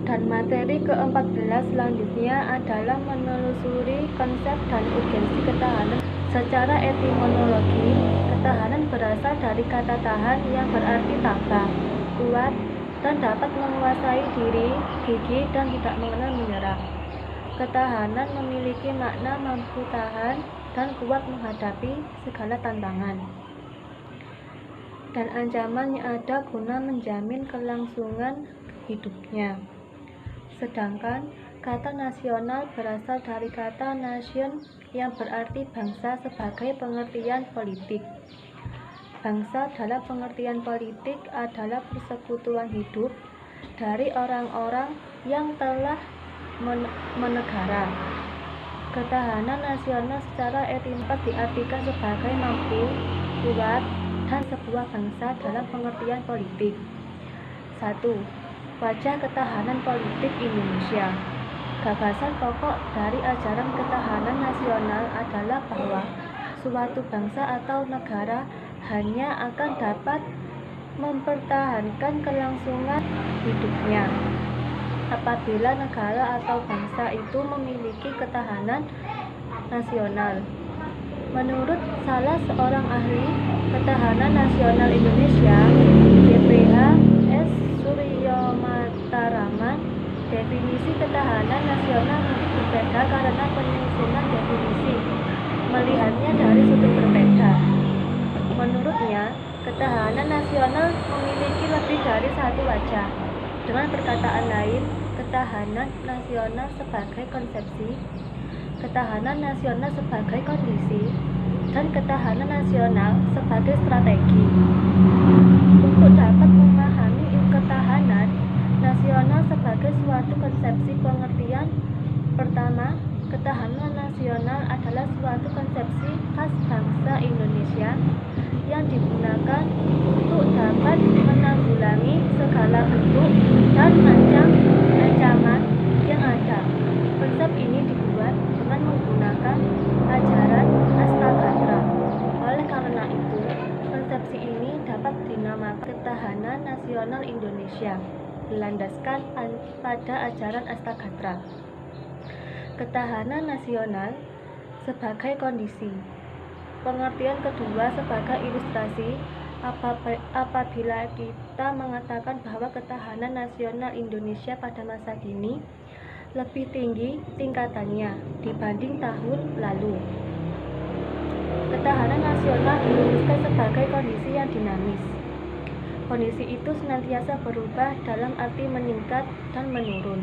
Dan materi ke-14 selanjutnya adalah menelusuri konsep dan urgensi ketahanan. Secara etimologi, ketahanan berasal dari kata tahan yang berarti tabah, kuat, dan dapat menguasai diri, gigih, dan tidak mengenal menyerah. Ketahanan memiliki makna mampu tahan dan kuat menghadapi segala tantangan dan ancaman yang ada guna menjamin kelangsungan hidupnya. Sedangkan kata nasional berasal dari kata nation yang berarti bangsa sebagai pengertian politik. Bangsa dalam pengertian politik adalah persekutuan hidup dari orang-orang yang telah menegara. Ketahanan nasional secara etimologis diartikan sebagai mampu, kuat, dan sebuah bangsa dalam pengertian politik. 1. Wajah ketahanan politik Indonesia. Gagasan pokok dari ajaran ketahanan nasional adalah bahwa suatu bangsa atau negara hanya akan dapat mempertahankan kelangsungan hidupnya apabila negara atau bangsa itu memiliki ketahanan nasional. Menurut salah seorang ahli ketahanan nasional Indonesia, GPH S. Suryomataraman, definisi ketahanan nasional mungkin berbeda karena penyusunan definisi melihatnya dari sudut berbeda. Menurutnya, ketahanan nasional memiliki lebih dari satu wajah. Dengan perkataan lain, ketahanan nasional sebagai konsepsi, ketahanan nasional sebagai kondisi, dan ketahanan nasional sebagai strategi. Untuk dapat memahami ketahanan nasional sebagai suatu konsepsi pengertian, pertama, ketahanan nasional adalah suatu konsepsi khas bangsa Indonesia yang digunakan untuk dapat menanggulangi segala bentuk dan macam ancaman yang ada. Konsep ini dibuat dengan menggunakan ajaran Astagatra. Oleh karena itu, konsepsi ini dapat dinamakan Ketahanan Nasional Indonesia, berlandaskan pada ajaran Astagatra. Ketahanan nasional sebagai kondisi. Pengertian kedua sebagai ilustrasi, apabila kita mengatakan bahwa ketahanan nasional Indonesia pada masa kini lebih tinggi tingkatannya dibanding tahun lalu. Ketahanan nasional dirumuskan sebagai kondisi yang dinamis. Kondisi itu senantiasa berubah dalam arti meningkat dan menurun.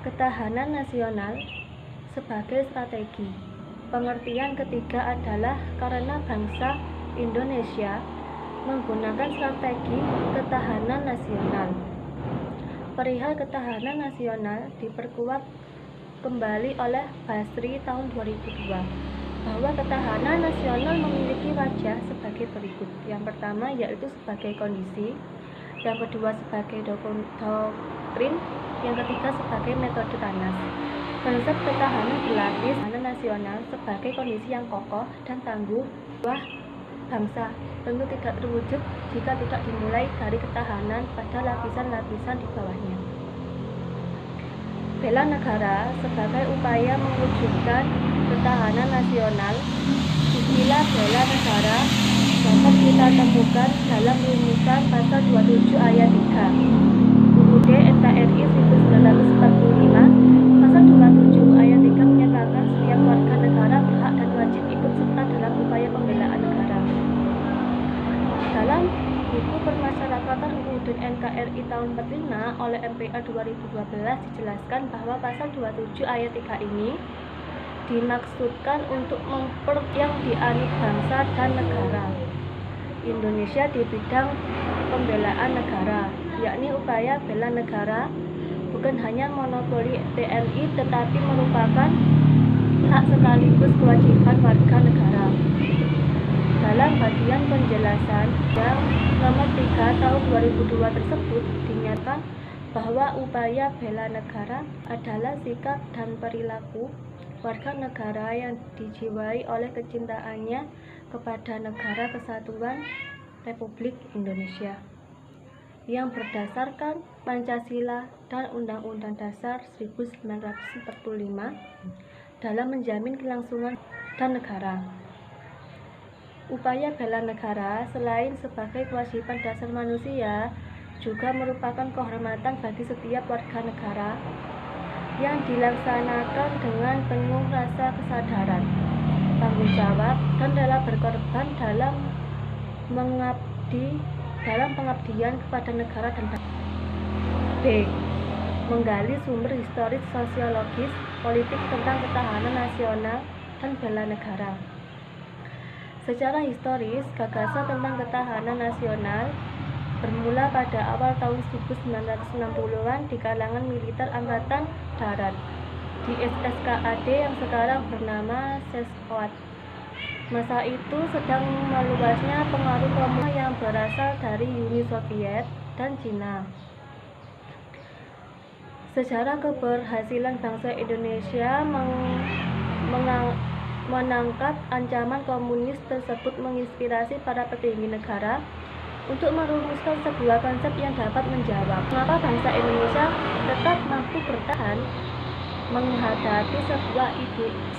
Ketahanan nasional sebagai strategi. Pengertian ketiga adalah karena bangsa Indonesia menggunakan strategi ketahanan nasional. Perihal ketahanan nasional diperkuat kembali oleh Basri tahun 2002 bahwa ketahanan nasional memiliki wajah sebagai berikut. Yang pertama yaitu sebagai kondisi, yang kedua sebagai doktrin, yang ketiga sebagai metode Tanas. Konsep ketahanan berlapis, ketahanan nasional sebagai kondisi yang kokoh dan tangguh bahwa bangsa tentu tidak terwujud jika tidak dimulai dari ketahanan pada lapisan-lapisan di bawahnya. Bela negara sebagai upaya mewujudkan ketahanan nasional. Istilah bela negara dapat kita temukan dalam rumusan pasal 27 ayat 3 UUD NKRI 1945. Pasal 27 ayat 3 menyatakan setiap warga negara berhak dan wajib ikut serta dalam upaya pembelaan negara. Dalam buku Permasyarakatan UUD NKRI tahun 45 oleh MPA 2012 dijelaskan bahwa pasal 27 ayat 3 ini dimaksudkan untuk yang dianut bangsa dan negara Indonesia di bidang pembelaan negara, yakni upaya bela negara bukan hanya monopoli TNI tetapi merupakan hak sekaligus kewajiban warga negara. Dalam bagian penjelasan yang nomor 3 tahun 2002 tersebut dinyatakan bahwa upaya bela negara adalah sikap dan perilaku warga negara yang dijiwai oleh kecintaannya kepada Negara Kesatuan Republik Indonesia. yang berdasarkan Pancasila dan Undang-Undang Dasar 1945 dalam menjamin kelangsungan dan negara. Upaya bela negara selain sebagai kewajiban dasar manusia juga merupakan kehormatan bagi setiap warga negara yang dilaksanakan dengan penuh rasa kesadaran, tanggung jawab, dan rela berkorban dalam pengabdian kepada negara dan bangsa. B. Menggali sumber historis, sosiologis, politik tentang ketahanan nasional dan bela negara. Secara historis, gagasan tentang ketahanan nasional bermula pada awal tahun 1960-an di kalangan militer Angkatan Darat di SSKAD yang sekarang bernama Seskowat. Masa itu sedang meluasnya pengaruh komunis yang berasal dari Uni Soviet dan Cina. Sejarah keberhasilan bangsa Indonesia menangkap ancaman komunis tersebut menginspirasi para petinggi negara untuk merumuskan sebuah konsep yang dapat menjawab mengapa bangsa Indonesia tetap mampu bertahan menghadapi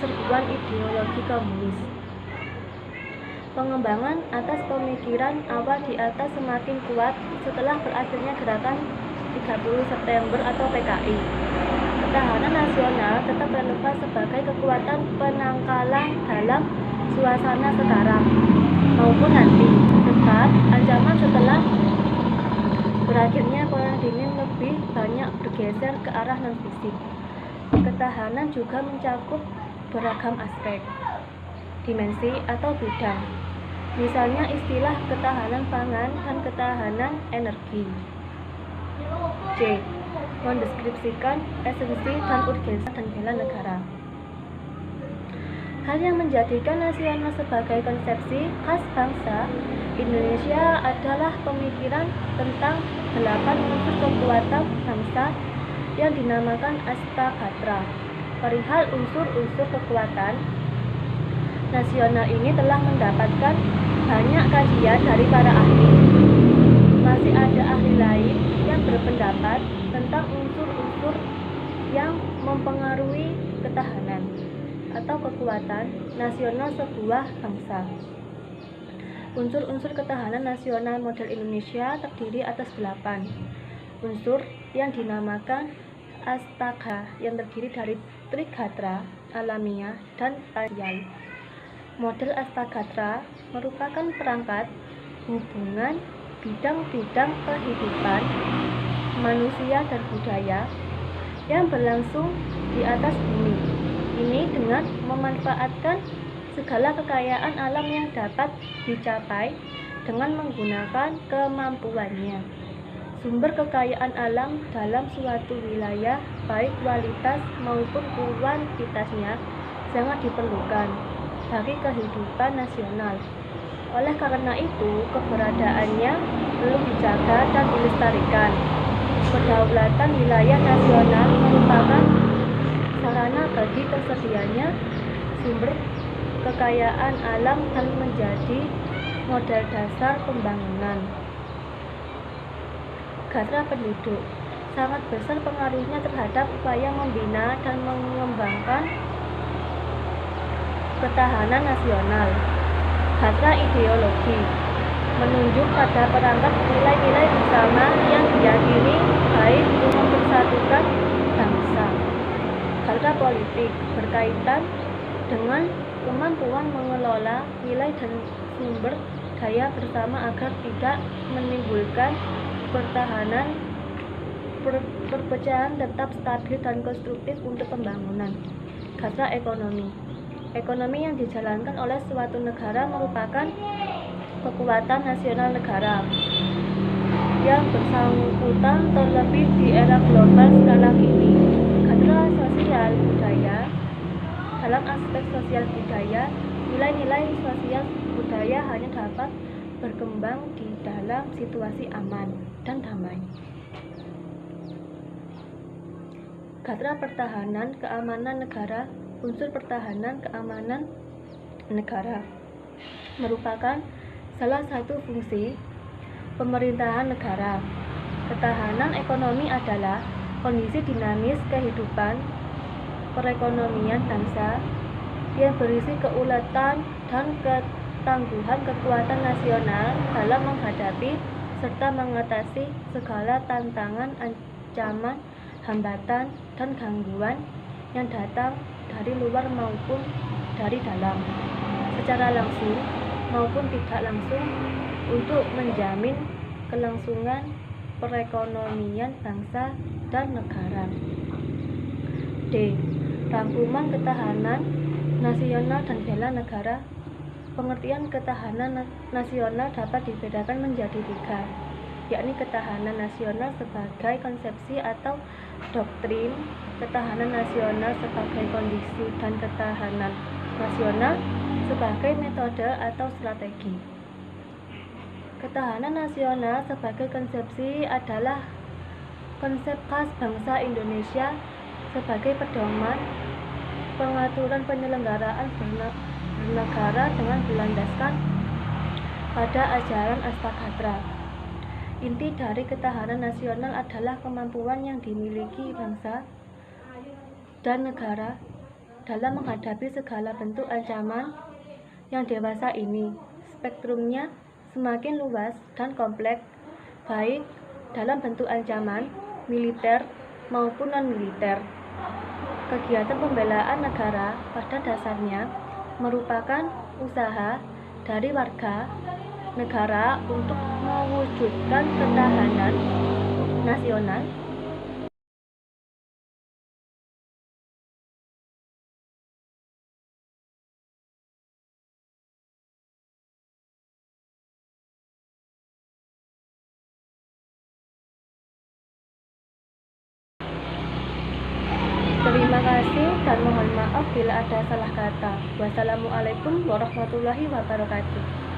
serbuan ideologi komunis. Pengembangan atas pemikiran awal di atas semakin kuat setelah berakhirnya gerakan 30 September atau PKI. Ketahanan nasional tetap relevan sebagai kekuatan penangkalan dalam suasana sekarang maupun nanti, sebab ancaman setelah berakhirnya perang dingin lebih banyak bergeser ke arah non-fisik. Ketahanan juga mencakup beragam aspek, dimensi atau bidang, misalnya istilah ketahanan pangan dan ketahanan energi. C. Mendeskripsikan esensi dan urgensi dan bela negara. Hal yang menjadikan nasional sebagai konsepsi khas bangsa Indonesia adalah pemikiran tentang 8 unsur kekuatan bangsa yang dinamakan Astagatra. Perihal unsur-unsur kekuatan nasional ini telah mendapatkan banyak kajian dari para ahli. Masih ada ahli lain yang berpendapat tentang unsur-unsur yang mempengaruhi ketahanan atau kekuatan nasional sebuah bangsa. Unsur-unsur ketahanan nasional model Indonesia terdiri atas 8 unsur yang dinamakan Astagatra, yang terdiri dari Trigatra, alamiah, dan Pancasila. Model Astagatra merupakan perangkat hubungan bidang-bidang kehidupan manusia dan budaya yang berlangsung di atas bumi ini dengan memanfaatkan segala kekayaan alam yang dapat dicapai dengan menggunakan kemampuannya. Sumber kekayaan alam dalam suatu wilayah, baik kualitas maupun kuantitasnya, sangat diperlukan bagi kehidupan nasional. Oleh karena itu, keberadaannya perlu dijaga dan dilestarikan. Kedaulatan wilayah nasional merupakan sarana bagi tersedianya sumber kekayaan alam dan menjadi modal dasar pembangunan. Gatra penduduk sangat besar pengaruhnya terhadap upaya membina dan mengembangkan ketahanan nasional. Gatra ideologi menunjuk pada perangkat nilai-nilai bersama yang diyakini baik untuk mempersatukan bangsa. Gatra politik berkaitan dengan kemampuan mengelola nilai dan sumber daya bersama agar tidak menimbulkan perpecahan, tetap stabil dan konstruktif untuk pembangunan. Gatra ekonomi. Ekonomi yang dijalankan oleh suatu negara merupakan kekuatan nasional negara yang bersangkutan terlebih di era global sekarang ini. Gatra sosial budaya. Dalam aspek sosial budaya, nilai-nilai sosial budaya hanya dapat berkembang di dalam situasi aman dan damai. Gatra pertahanan keamanan negara. Unsur pertahanan keamanan negara merupakan salah satu fungsi pemerintahan negara Ketahanan ekonomi adalah kondisi dinamis kehidupan perekonomian bangsa yang berisi keuletan dan ketangguhan kekuatan nasional dalam menghadapi serta mengatasi segala tantangan, ancaman, hambatan, dan gangguan yang datang dari luar maupun dari dalam, secara langsung maupun tidak langsung, untuk menjamin kelangsungan perekonomian bangsa dan negara. D. Rangkuman ketahanan nasional dan bela negara. Pengertian ketahanan nasional dapat dibedakan menjadi 3, yakni ketahanan nasional sebagai konsepsi atau doktrin, ketahanan nasional sebagai kondisi, dan ketahanan nasional sebagai metode atau strategi. Ketahanan nasional sebagai konsepsi adalah konsep khas bangsa Indonesia sebagai pedoman pengaturan penyelenggaraan bernegara dengan berlandaskan pada ajaran Astagatra. Inti dari ketahanan nasional adalah kemampuan yang dimiliki bangsa dan negara dalam menghadapi segala bentuk ancaman yang dewasa ini. Spektrumnya semakin luas dan kompleks, baik dalam bentuk ancaman militer maupun non-militer. Kegiatan pembelaan negara pada dasarnya merupakan usaha dari warga negara untuk mewujudkan ketahanan nasional Terima kasih dan mohon maaf bila ada salah kata. Wassalamualaikum warahmatullahi wabarakatuh.